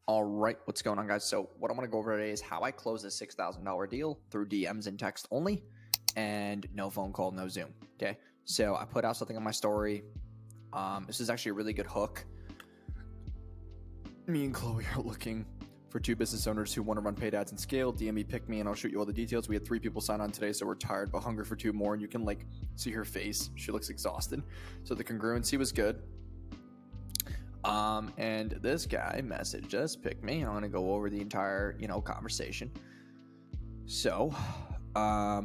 All right, what's going on, guys? So what I want to go over today is how I close a $6,000 deal through DMs and text only, and no phone call, no Zoom. Okay, so I put out something on my story. This is actually a really good hook. Me and Chloe are looking for 2 business owners who want to run paid ads and scale. DM me, pick me, and I'll shoot you all the details. We had 3 people sign on today, so we're tired, but hungry for 2 more. And you can see her face; she looks exhausted. So the congruency was good. And this guy messaged us, pick me, and I'm going to go over the entire, conversation. So, I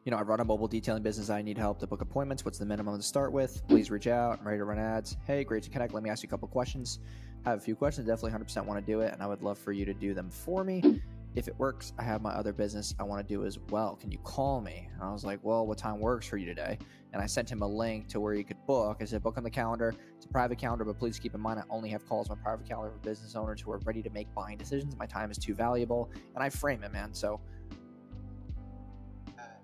run a mobile detailing business. I need help to book appointments. What's the minimum to start with? Please reach out. I'm ready to run ads. Hey, great to connect. Let me ask you a couple questions. I have a few questions. Definitely 100% want to do it, and I would love for you to do them for me. If it works, I have my other business I want to do as well. Can you call me? And I was like, well, what time works for you today? And I sent him a link to where you could book. I said, book on the calendar. It's a private calendar, but please keep in mind I only have calls on my private calendar for business owners who are ready to make buying decisions. My time is too valuable. And I frame it, man. So that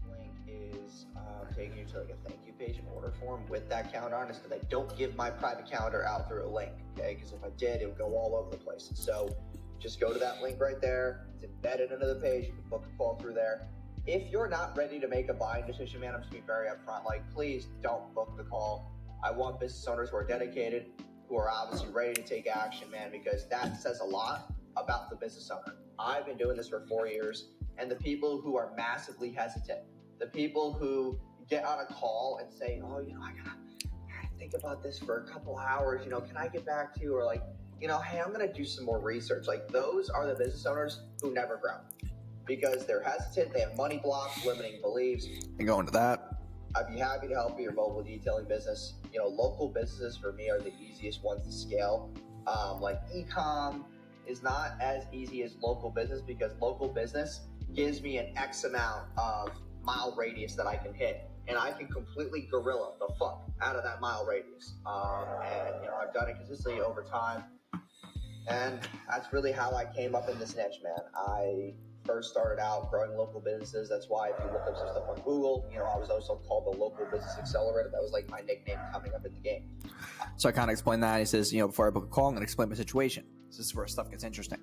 link is taking you to a thank you page and order form with that calendar on it, because I don't give my private calendar out through a link, okay? Because if I did, it would go all over the place. So just go to that link right there. It's embedded into the page. You can book a call through there. If you're not ready to make a buying decision, man, I'm just being very upfront. Please don't book the call. I want business owners who are dedicated, who are obviously ready to take action, man, because that says a lot about the business owner. I've been doing this for 4 years, and the people who are massively hesitant, the people who get on a call and say, oh, I gotta think about this for a couple hours, can I get back to you? Or hey, I'm going to do some more research. Those are the business owners who never grow because they're hesitant. They have money blocks, limiting beliefs. and go into that. I'd be happy to help you, your mobile detailing business. Local businesses for me are the easiest ones to scale. E-com is not as easy as local business because local business gives me an X amount of mile radius that I can hit. And I can completely gorilla the fuck out of that mile radius. I've done it consistently over time. And that's really how I came up in this niche, man. I first started out growing local businesses. That's why if you look up some stuff on Google, I was also called the Local Business Accelerator. That was my nickname coming up in the game. So I kind of explained that. He says, before I book a call, I'm going to explain my situation. This is where stuff gets interesting.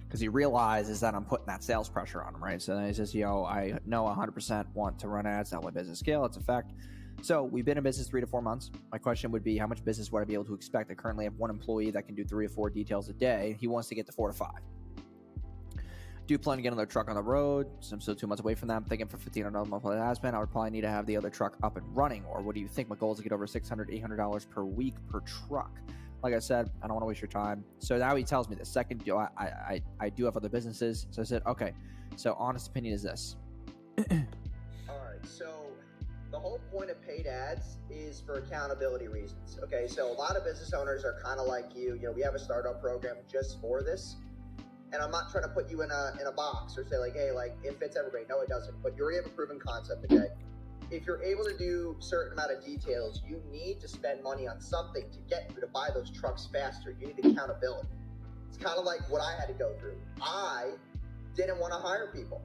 Because he realizes that I'm putting that sales pressure on him, right? So then he says, I know 100% want to run ads, not let business scale. It's a fact. So we've been in business 3 to 4 months. My question would be, how much business would I be able to expect? I currently have 1 employee that can do 3 or 4 details a day. He wants to get to 4 to 5. Do you plan to get another truck on the road? So I'm still 2 months away from that. I'm thinking for $1,500 monthly admin, I would probably need to have the other truck up and running. Or what do you think? My goal is to get over $600, $800 per week per truck. Like I said, I don't want to waste your time. So now he tells me the second deal, I do have other businesses. So I said, okay. So honest opinion is this. All right. So the whole point of paid ads is for accountability reasons. Okay. So a lot of business owners are kind of like you. We have a startup program just for this. And I'm not trying to put you in a box or say hey, it fits everybody. No, it doesn't. But you already have a proven concept, okay? If you're able to do a certain amount of details, you need to spend money on something to get you to buy those trucks faster. You need accountability. It's kind of like what I had to go through. I didn't want to hire people.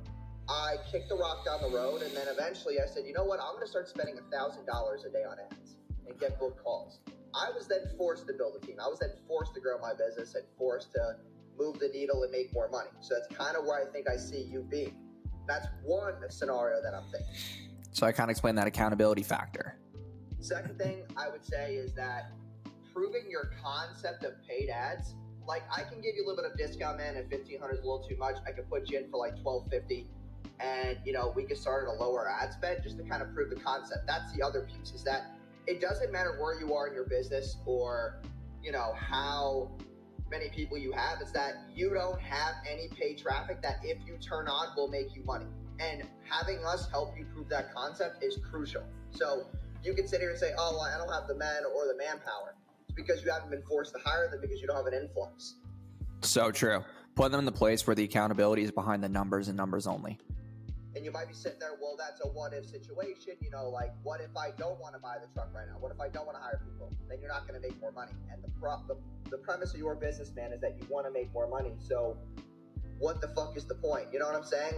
I kicked the rock down the road, and then eventually I said, you know what? I'm going to start spending $1,000 a day on ads and get book calls. I was then forced to build a team. I was then forced to grow my business and forced to move the needle and make more money. So that's kind of where I think I see you being. That's one scenario that I'm thinking. So I kind of explained that accountability factor. Second thing I would say is that proving your concept of paid ads, I can give you a little bit of discount, man. If $1,500 is a little too much, I could put you in for $1,250, and we could start at a lower ad spend just to kind of prove the concept. That's the other piece, is that it doesn't matter where you are in your business or how many people you have. It's that you don't have any paid traffic that if you turn on will make you money. And having us help you prove that concept is crucial. So you can sit here and say, oh, well, I don't have the men or the manpower. It's because you haven't been forced to hire them because you don't have an influx. So true. Put them in the place where the accountability is behind the numbers and numbers only. And you might be sitting there, well, that's a what-if situation. What if I don't want to buy the truck right now? What if I don't want to hire people? Then you're not going to make more money. And the premise of your business, man, is that you want to make more money. So what the fuck is the point? You know what I'm saying?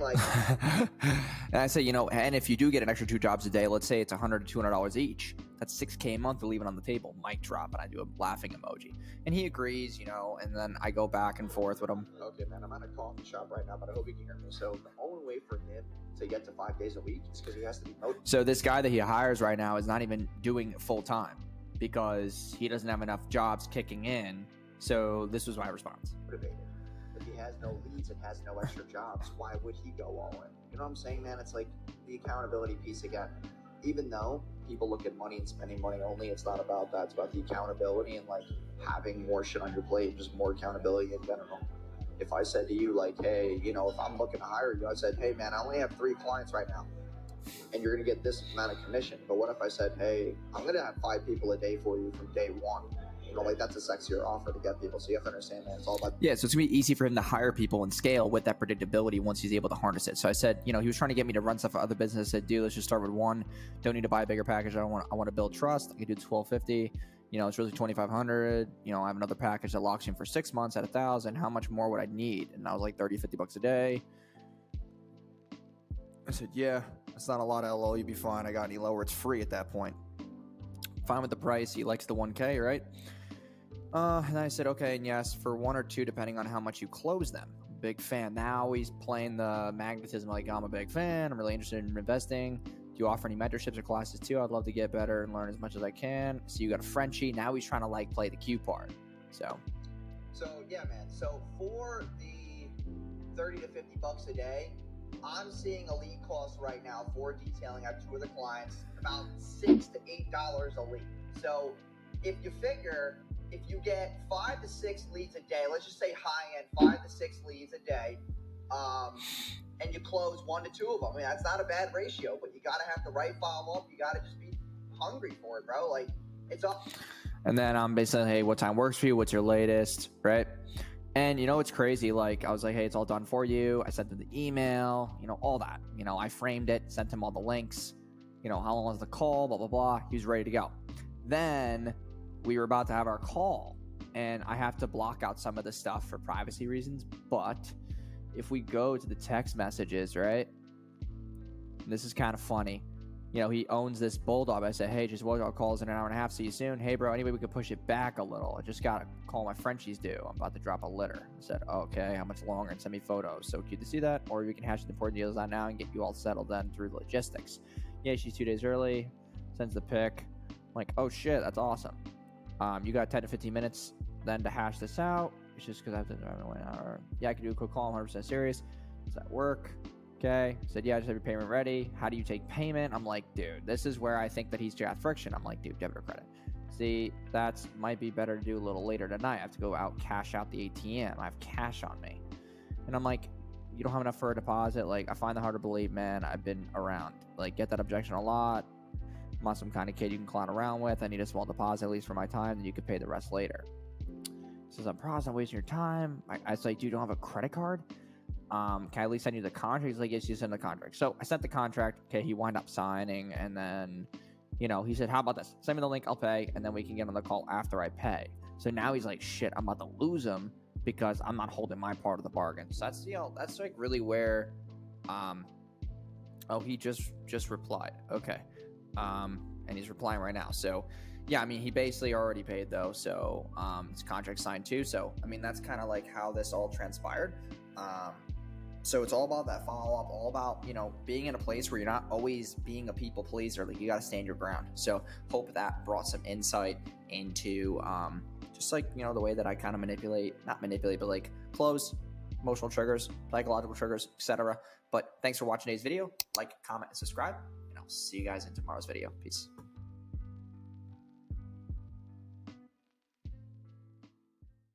And I say, and if you do get an extra 2 jobs a day, let's say it's $100 to $200 each. That's $6K a month to leave it on the table. Mic drop, and I do a laughing emoji. And he agrees, and then I go back and forth with him. Okay, man, I'm at a coffee shop right now, but I hope you can hear me. So the only way for him to get to 5 days a week is because he has to be motivated. So this guy that he hires right now is not even doing it full time because he doesn't have enough jobs kicking in. So this was my response. Motivated. If he has no leads and has no extra jobs, why would he go all in? You know what I'm saying, man? It's like the accountability piece again. Even though people look at money and spending money only, it's not about that. It's about the accountability and like having more shit on your plate and just more accountability in general. If I said to you, like, hey, if I'm looking to hire you, I said, hey, man, I only have 3 clients right now and you're going to get this amount of commission. But what if I said, hey, I'm going to have 5 people a day for you from day one? Like that's a sexier offer to get people. So you have to understand that it's all about. Yeah, so it's gonna be easy for him to hire people and scale with that predictability once he's able to harness it. So I said, he was trying to get me to run stuff for other businesses. I said, dude, let's just start with 1. Don't need to buy a bigger package. I want to build trust. I could do $1,250. It's really $2,500. I have another package that locks you in for 6 months at $1,000. How much more would I need? And I was like $30-$50 a day. I said, yeah, that's not a lot, LO. You'd be fine. I got any lower. It's free at that point. Fine with the price. He likes the 1K, right? And I said, okay, and yes, for 1 or 2, depending on how much you close them. Big fan. Now he's playing the magnetism like, I'm a big fan. I'm really interested in investing. Do you offer any mentorships or classes too? I'd love to get better and learn as much as I can. So you got a Frenchie. Now he's trying to play the cute part. So yeah, man. So for the $30 to $50 a day, I'm seeing a lead cost right now for detailing. I have 2 of the clients, about $6 to $8 a lead. So if you figure, if you get 5 to 6 leads a day, let's just say high end 5 to 6 leads a day, and you close 1 to 2 of them. I mean, that's not a bad ratio, but you got to have the right follow up. You got to just be hungry for it, bro. Like, it's all. And then I'm basically, hey, what time works for you? What's your latest, right? And it's crazy. I was like, hey, it's all done for you. I sent him the email, all that. I framed it, sent him all the links. How long was the call? Blah blah blah. He was ready to go. Then we were about to have our call, and I have to block out some of the stuff for privacy reasons. But if we go to the text messages, right? This is kind of funny. He owns this bulldog. I said, hey, just our calls in an hour and a half. See you soon. Hey, bro, anyway, we could push it back a little. I just got to call my Frenchies due. I'm about to drop a litter. I said, okay, how much longer? And send me photos. So cute to see that. Or we can hash the important deals out now and get you all settled then through logistics. Yeah, she's 2 days early. Sends the pic. I'm like, oh, shit, that's awesome. You got 10 to 15 minutes then to hash this out. It's just because I have to drive away an hour. Yeah, I can do a quick call. I'm 100% serious. Does that work? Okay. Said, yeah, I just have your payment ready. How do you take payment? I'm like, dude, this is where I think that he's got friction. I'm like, dude, debit or credit? See, that's might be better to do a little later tonight. I have to go out, cash out the ATM. I have cash on me. And I'm like, you don't have enough for a deposit? I find it hard to believe, man. I've been around. Get that objection a lot. I'm not some kind of kid you can clown around with. I need a small deposit, at least for my time, and you could pay the rest later. He says, I'm probably not wasting your time. I was like, dude, you don't have a credit card? Can I at least send you the contract? He's like, yes, you send the contract. So I sent the contract. Okay, he wound up signing, and then, he said, how about this? Send me the link, I'll pay, and then we can get on the call after I pay. So now he's like, shit, I'm about to lose him because I'm not holding my part of the bargain. So that's, that's really where, oh, he just replied. Okay. And he's replying right now. So yeah, he basically already paid though. So, his contract signed too. So, that's kind of how this all transpired. So it's all about that follow-up, all about, being in a place where you're not always being a people pleaser. You got to stand your ground. So hope that brought some insight into, just the way that I kind of not manipulate, but close emotional triggers, psychological triggers, etc. But thanks for watching today's video. Comment and subscribe, and I'll see you guys in tomorrow's video. Peace.